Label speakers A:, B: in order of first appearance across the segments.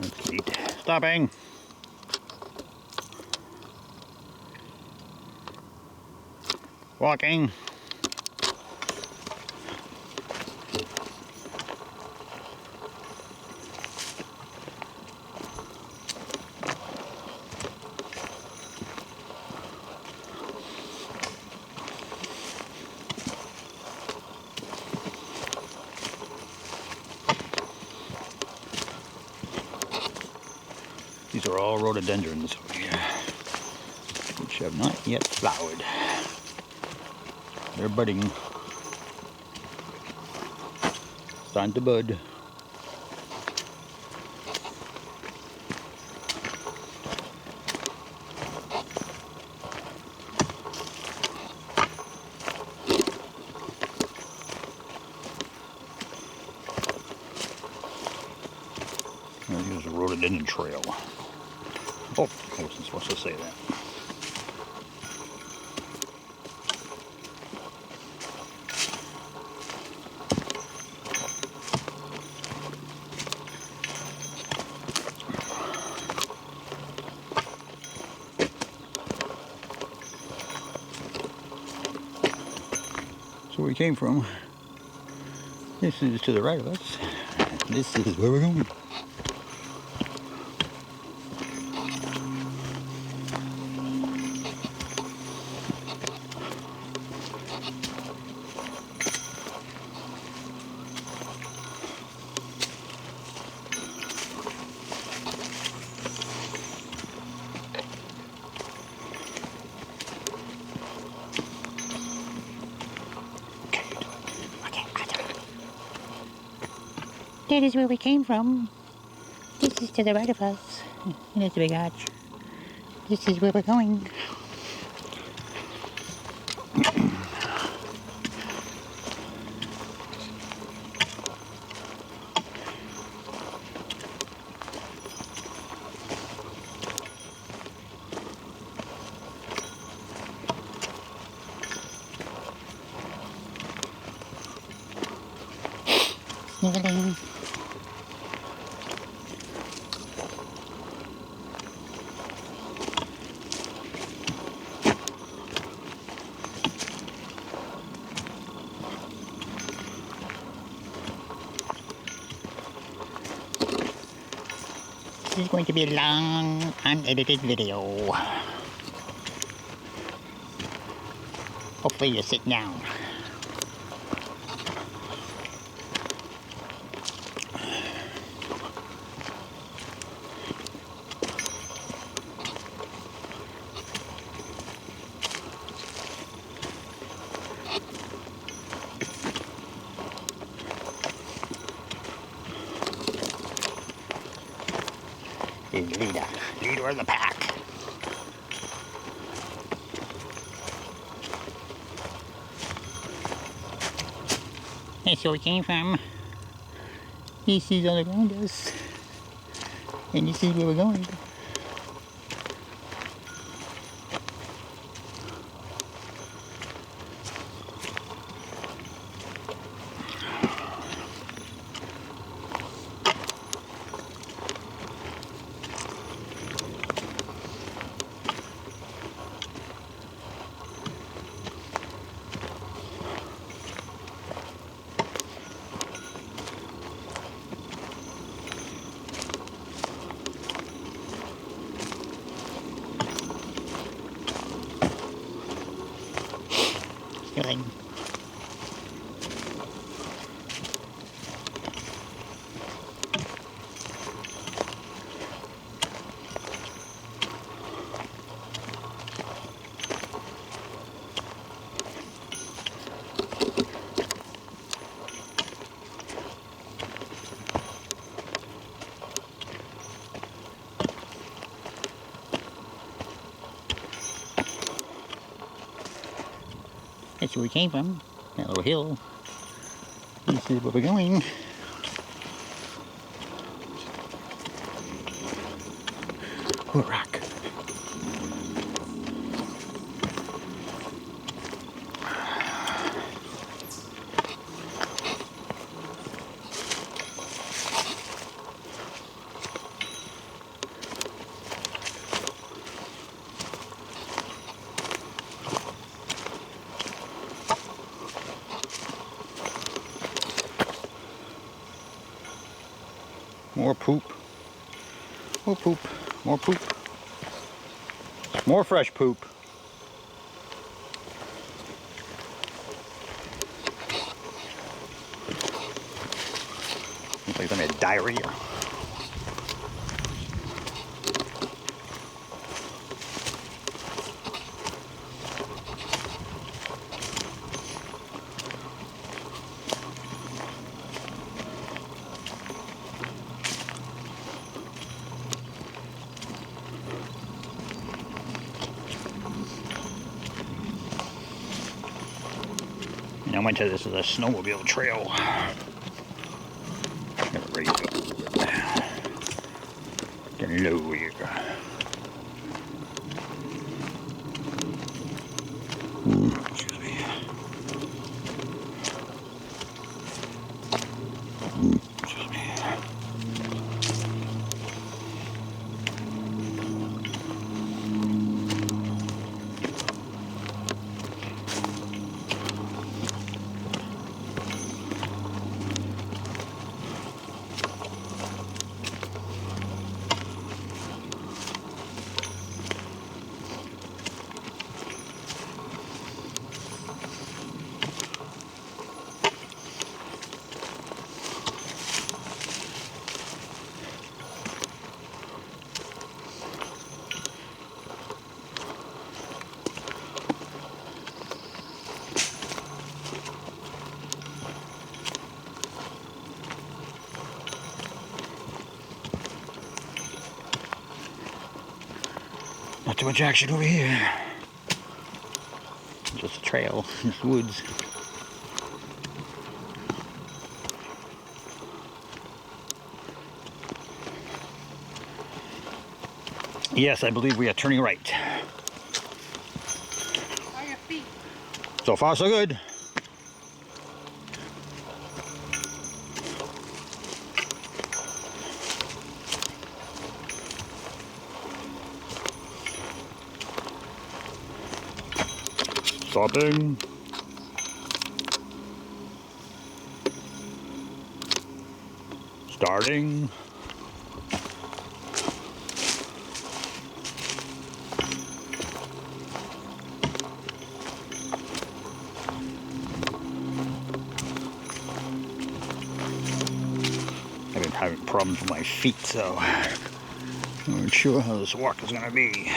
A: That's neat. Stopping. Walking. These are all rhododendrons, which have not yet flowered. They're budding. It's time to bud. Here's a rhododendron trail. Oh, I wasn't supposed to say that. So where we came from, this is to the right of us. This is where we're going. That is where we came from. This is to the right of us. And it's a big arch. This is where we're going. Sniggling. This is going to be a long, unedited video. Hopefully you sit down. Leader of the pack. That's where we came from. This is all around us. And this is where we're going. Feeling. That's where we came from, that little hill. This is where we're going. Oh, rock. More poop. More poop. More poop. More fresh poop. Looks like some had diarrhea. And I went to this is a snowmobile trail. Got it ready to go. Getting low here. Excuse me. Excuse me. Not too much action over here. Just a trail, just woods. Yes, I believe we are turning right.
B: How are your feet?
A: So far, so good. Stopping. Starting. I've been having problems with my feet, so I'm not sure how this walk is gonna be.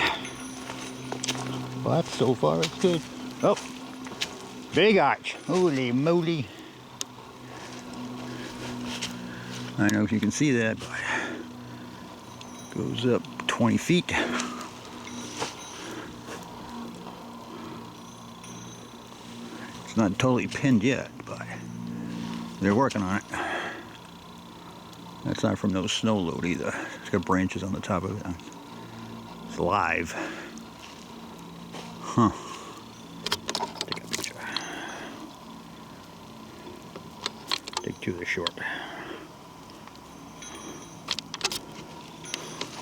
A: But so far it's good. Oh, big arch. Holy moly. I don't know if you can see that, but it goes up 20 feet. It's not totally pinned yet, but they're working on it. That's not from no snow load either. It's got branches on the top of it. It's live. Huh. Take a picture. Take two of the short.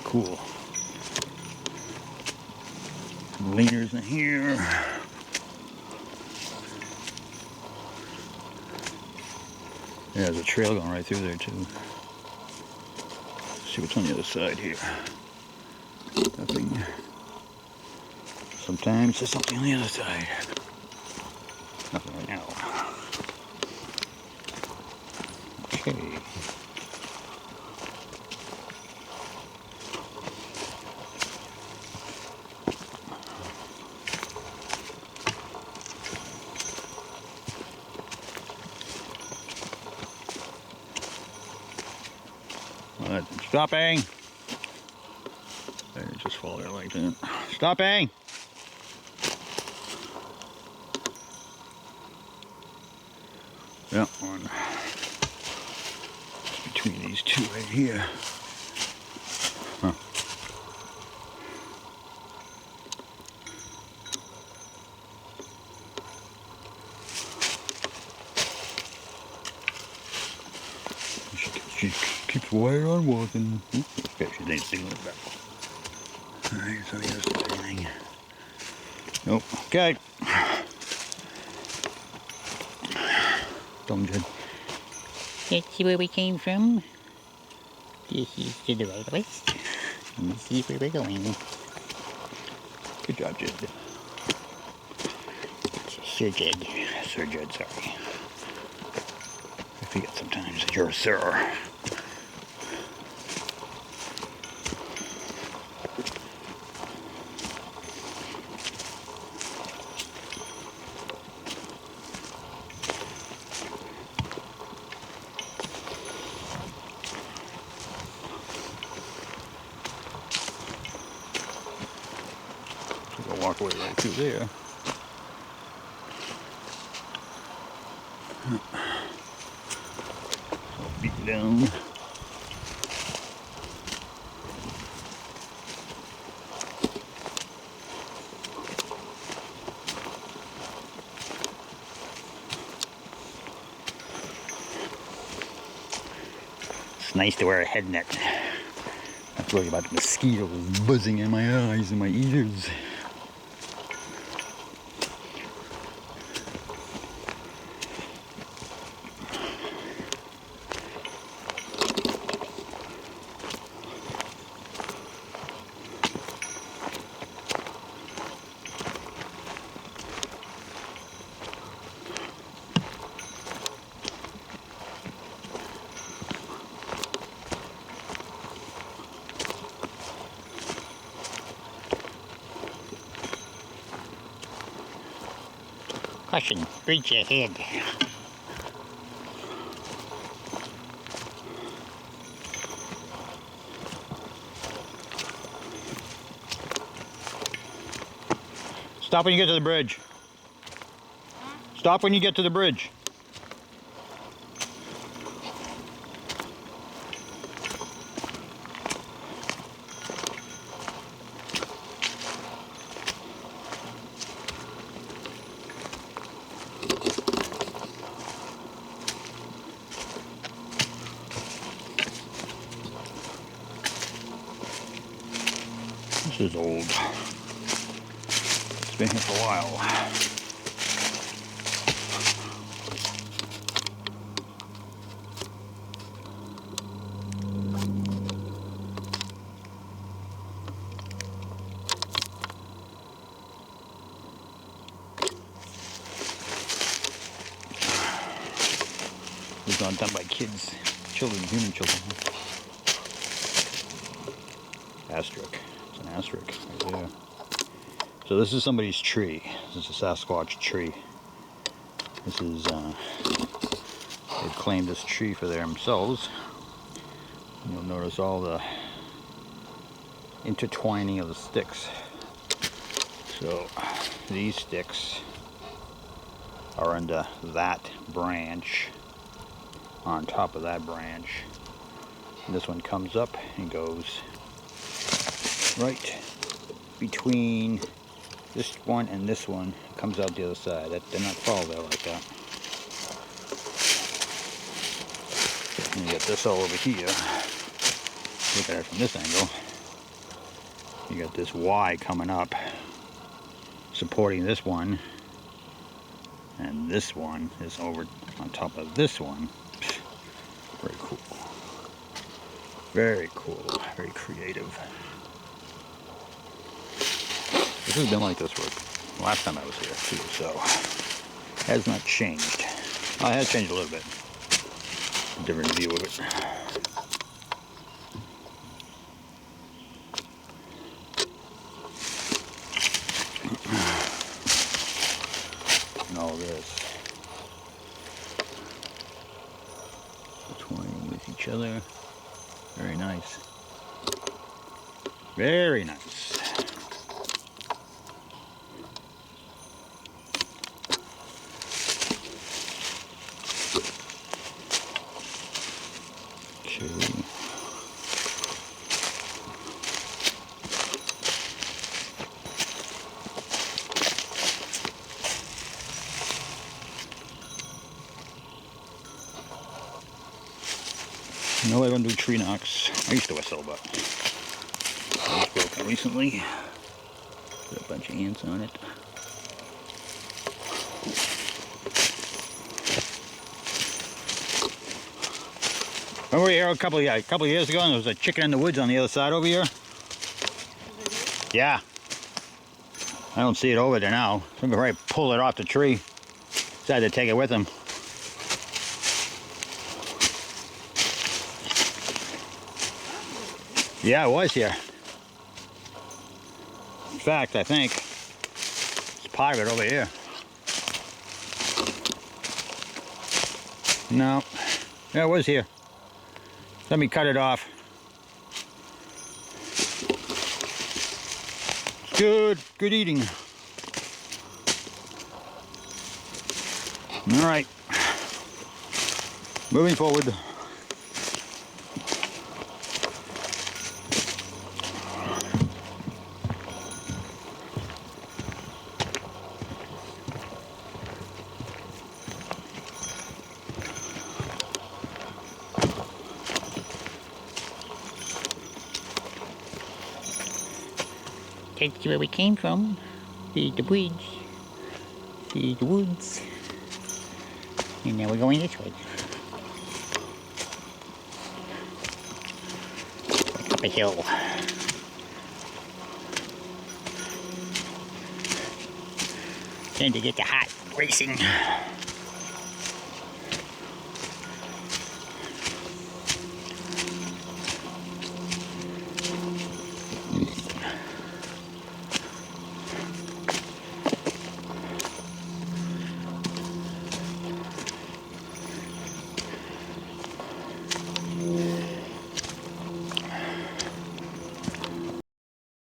A: Cool. Some leaners in here. Yeah, there's a trail going right through there too. Let's see what's on the other side here. Nothing. Sometimes there's something on the other side. Nothing right now. Okay. Stopping. There, just fall there like that. Stopping. That one. It's between these two right here. Huh. She keeps right on walking. Okay, she ain't signaling back. Alright, so here's the thing. Nope. Okay. Thumb Jed. Let's see where we came from.
B: This is to the right of us. And this is where we're going.
A: Good job, Jed.
B: Sir Jed.
A: Sir Jed, sorry. I forget sometimes that you're a sir. So I'll walk away right through there. Beat it down.
B: It's nice to wear a head net.
A: Not worry about the mosquitoes buzzing in my eyes and my ears.
B: Caution, bridge ahead.
A: Stop when you get to the bridge. Stop when you get to the bridge. This is old. It's been here for a while. It's not done by kids, children, human children. Asterisk. It's an asterisk right there. So this is somebody's tree. This is a Sasquatch tree. This is, they've claimed this tree for themselves. You'll notice all the intertwining of the sticks. So these sticks are under that branch, on top of that branch. And this one comes up and goes right between this one and this one. It comes out the other side. They're not fall there like that. And you got this all over here. Look at it from this angle. You got this Y coming up, supporting this one, and this one is over on top of this one. Very cool. Very cool. Very creative. This has been like this for last time I was here too, so has not changed. Well, it has changed a little bit. A different view of it. And all this between with each other. Very nice. Very nice. No, I don't do tree knocks. I used to whistle, but it was broken recently. Got a bunch of ants on it. Remember here a couple of years ago, and there was a chicken in the woods on the other side over here? Yeah. I don't see it over there now. Somebody probably pulled it off the tree. Decided to take it with him. Yeah, it was here. In fact, I think it's part of it over here. No. Yeah, it was here. Let me cut it off. Good eating. All right. Moving forward.
B: That's where we came from. See the bridge. See the woods. And now we're going this way. Up a hill. Time to get the hot racing.